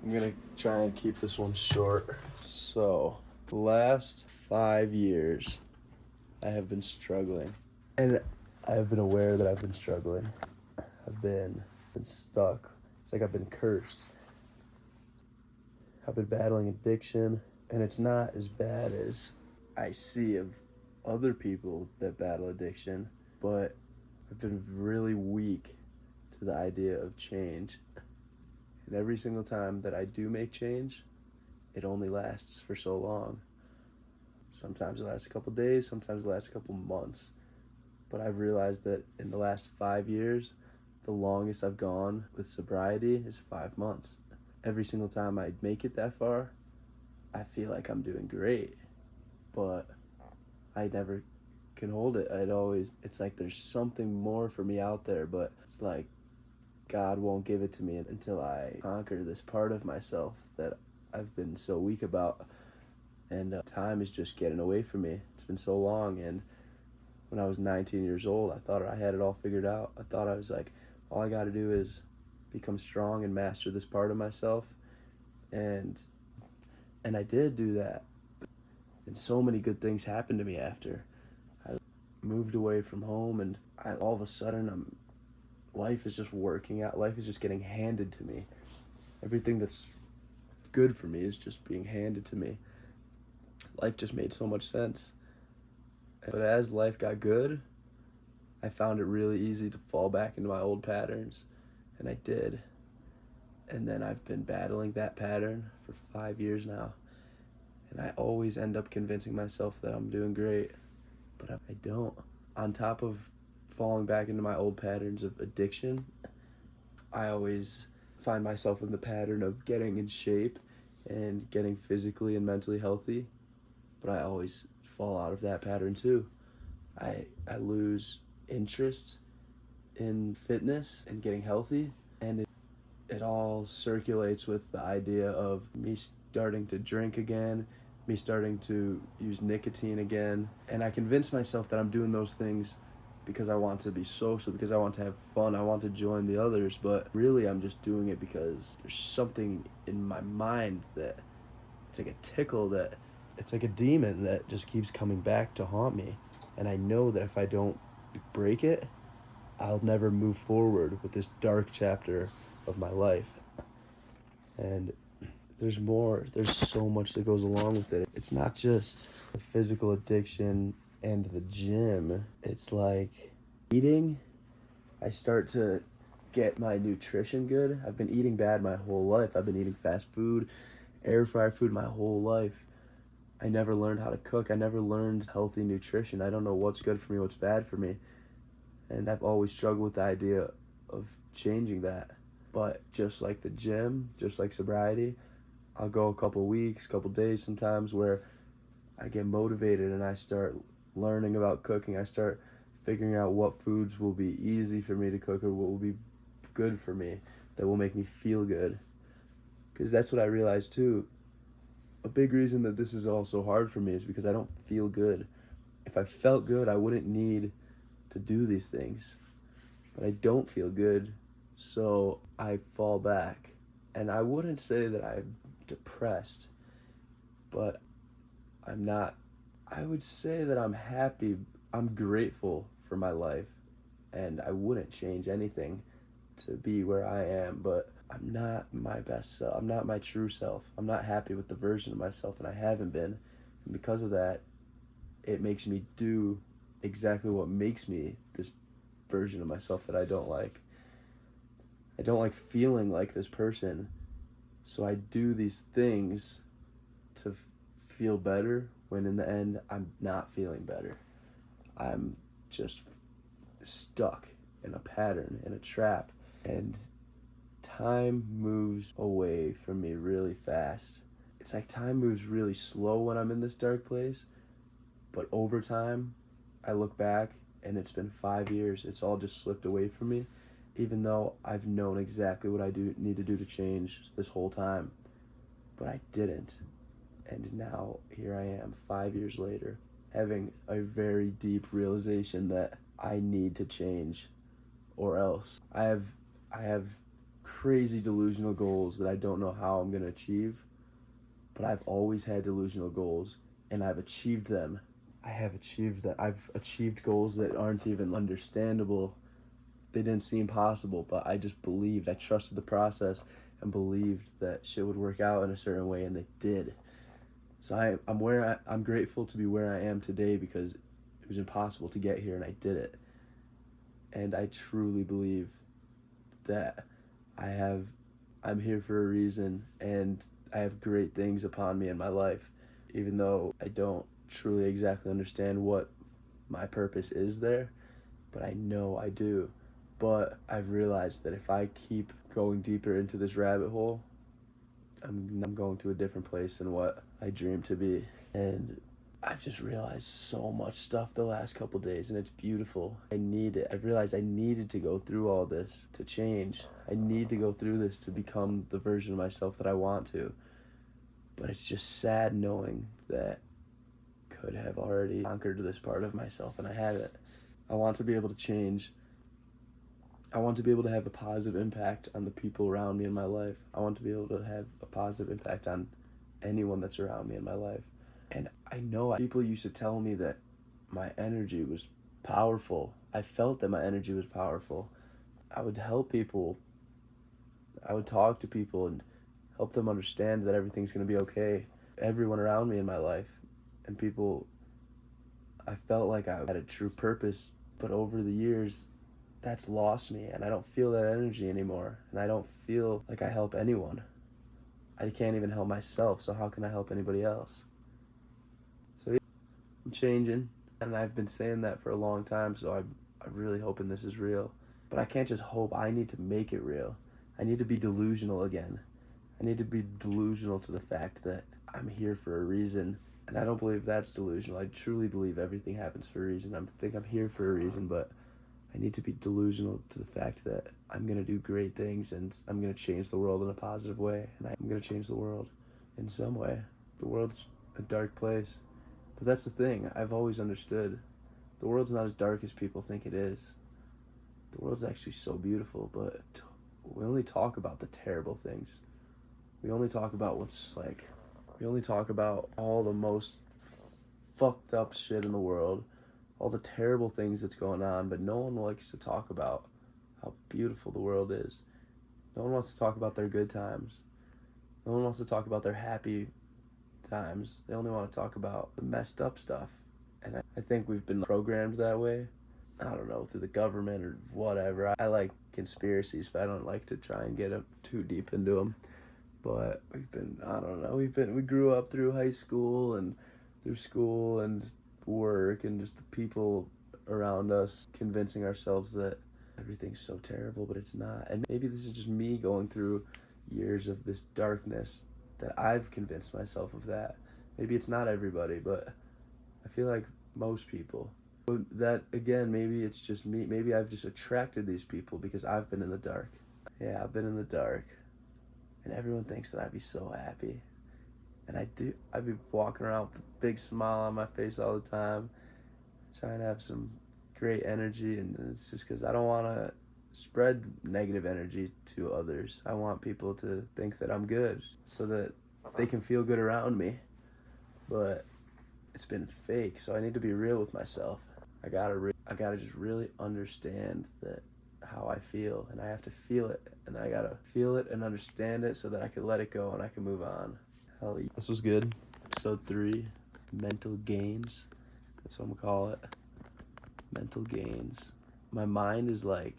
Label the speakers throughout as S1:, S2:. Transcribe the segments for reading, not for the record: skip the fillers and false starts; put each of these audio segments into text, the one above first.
S1: I'm gonna try and keep this one short. So, the last 5 years, I have been struggling. And I have been aware that I've been struggling. I've been stuck. It's like I've been cursed. I've been battling addiction, and it's not as bad as I see of other people that battle addiction, but I've been really weak to the idea of change. And every single time that I do make change, it only lasts for so long. Sometimes it lasts a couple days, sometimes it lasts a couple months. But I've realized that in the last 5 years, the longest I've gone with sobriety is 5 months. Every single time I make it that far, I feel like I'm doing great, but I never can hold it. It's like there's something more for me out there, but it's like God won't give it to me until I conquer this part of myself that I've been so weak about. And time is just getting away from me. It's been so long, and when I was 19 years old, I thought I had it all figured out. I thought I was like, all I got to do is become strong and master this part of myself. And I did do that. And so many good things happened to me after. I moved away from home, and all of a sudden life is just working out. Life is just getting handed to me. Everything that's good for me is just being handed to me. Life just made so much sense. But as life got good, I found it really easy to fall back into my old patterns, and I did. And then I've been battling that pattern for 5 years now, and I always end up convincing myself that I'm doing great, but I don't. On top of falling back into my old patterns of addiction, I always find myself in the pattern of getting in shape and getting physically and mentally healthy, but I always fall out of that pattern too. I lose interest in fitness and getting healthy, and it all circulates with the idea of me starting to drink again, me starting to use nicotine again. And I convince myself that I'm doing those things because I want to be social, because I want to have fun, I want to join the others, but really I'm just doing it because there's something in my mind that it's like a tickle, that it's like a demon that just keeps coming back to haunt me. And I know that if I don't break it, I'll never move forward with this dark chapter of my life. And there's more. There's so much that goes along with it. It's not just the physical addiction and the gym. It's like eating. I start to get my nutrition good. I've been eating bad my whole life. I've been eating fast food, air fryer food my whole life. I never learned how to cook. I never learned healthy nutrition. I don't know what's good for me, what's bad for me. And I've always struggled with the idea of changing that. But just like the gym, just like sobriety, I'll go a couple weeks, couple days sometimes where I get motivated and I start learning about cooking. I start figuring out what foods will be easy for me to cook or what will be good for me, that will make me feel good. Because that's what I realized too. A big reason that this is all so hard for me is because I don't feel good. If I felt good, I wouldn't need to do these things. But I don't feel good, so I fall back. And I wouldn't say that I'm depressed, but I'm not. I would say that I'm happy. I'm grateful for my life, and I wouldn't change anything to be where I am, but I'm not my best self. I'm not my true self. I'm not happy with the version of myself, and I haven't been. And because of that, it makes me do exactly what makes me this version of myself that I don't like. I don't like feeling like this person, so I do these things to feel better when in the end I'm not feeling better. I'm just stuck in a pattern, in a trap, and time moves away from me really fast. It's like time moves really slow when I'm in this dark place, but over time, I look back and it's been 5 years. It's all just slipped away from me, even though I've known exactly what I need to do to change this whole time. But I didn't. And now here I am 5 years later, having a very deep realization that I need to change, or else I have crazy delusional goals that I don't know how I'm going to achieve, but I've always had delusional goals and I've achieved them. I have achieved that. I've achieved goals that aren't even understandable. They didn't seem possible, but I just believed. I trusted the process and believed that shit would work out in a certain way, and they did. So I'm grateful to be where I am today because it was impossible to get here and I did it. And I truly believe that I'm here for a reason and I have great things upon me in my life, even though I don't truly exactly understand what my purpose is there, but I know I do. But I've realized that if I keep going deeper into this rabbit hole, I'm going to a different place than what I dreamed to be. And I've just realized so much stuff the last couple days, and it's beautiful. I need it. I've realized I needed to go through all this to change. I need to go through this to become the version of myself that I want to. But it's just sad knowing that I could have already conquered this part of myself, and I haven't. I want to be able to change. I want to be able to have a positive impact on the people around me in my life. I want to be able to have a positive impact on anyone that's around me in my life. And I know people used to tell me that my energy was powerful. I felt that my energy was powerful. I would help people. I would talk to people and help them understand that everything's going to be okay. Everyone around me in my life and people, I felt like I had a true purpose, but over the years, that's lost me and I don't feel that energy anymore. And I don't feel like I help anyone. I can't even help myself, so how can I help anybody else? So yeah, I'm changing, and I've been saying that for a long time, so I'm really hoping this is real. But I can't just hope, I need to make it real. I need to be delusional again. I need to be delusional to the fact that I'm here for a reason. And I don't believe that's delusional. I truly believe everything happens for a reason. I think I'm here for a reason, but I need to be delusional to the fact that I'm going to do great things and I'm going to change the world in a positive way. And I'm going to change the world in some way. The world's a dark place. But that's the thing. I've always understood the world's not as dark as people think it is. The world's actually so beautiful, but we only talk about the terrible things. We only talk about we only talk about all the most fucked up shit in the world, all the terrible things that's going on, but no one likes to talk about how beautiful the world is. No one wants to talk about their good times. No one wants to talk about their happy times. They only want to talk about the messed up stuff. And I think we've been programmed that way. I don't know, through the government or whatever. I like conspiracies, but I don't like to try and get too deep into them. But we grew up through high school and through school and work and just the people around us convincing ourselves that everything's so terrible, but it's not. And maybe this is just me going through years of this darkness that I've convinced myself of that. Maybe it's not everybody, but I feel like most people. That, again, maybe it's just me. Maybe I've just attracted these people because I've been in the dark. Yeah, I've been in the dark. And everyone thinks that I'd be so happy. And I do. I'd be walking around with a big smile on my face all the time, trying to have some great energy. And it's just because I don't want to spread negative energy to others. I want people to think that I'm good so that they can feel good around me. But it's been fake, so I need to be real with myself. I gotta just really understand that how I feel, and I have to feel it, and I gotta feel it and understand it so that I can let it go and I can move on. Hell yeah. This was good. Episode 3, mental gains. That's what I'm gonna call it. Mental gains. My mind is like,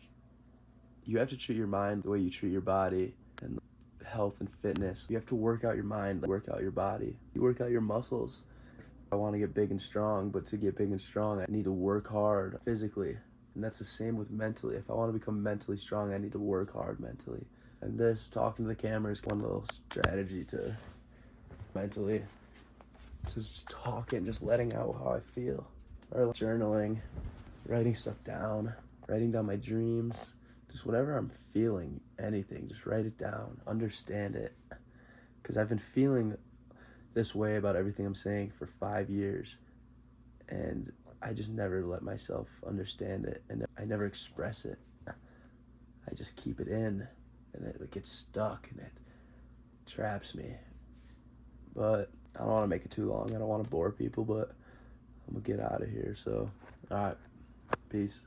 S1: you have to treat your mind the way you treat your body, and health and fitness. You have to work out your mind, work out your body. You work out your muscles. I want to get big and strong, but to get big and strong, I need to work hard physically. And that's the same with mentally. If I want to become mentally strong, I need to work hard mentally. And this, talking to the camera, is one little strategy to mentally. Just talking, just letting out how I feel. Or journaling, writing stuff down, writing down my dreams. Just whatever I'm feeling, anything, just write it down, understand it. Because I've been feeling this way about everything I'm saying for 5 years, and I just never let myself understand it, and I never express it. I just keep it in, and it like, gets stuck and it traps me. But I don't want to make it too long. I don't want to bore people, but I'm gonna get out of here. So, all right, peace.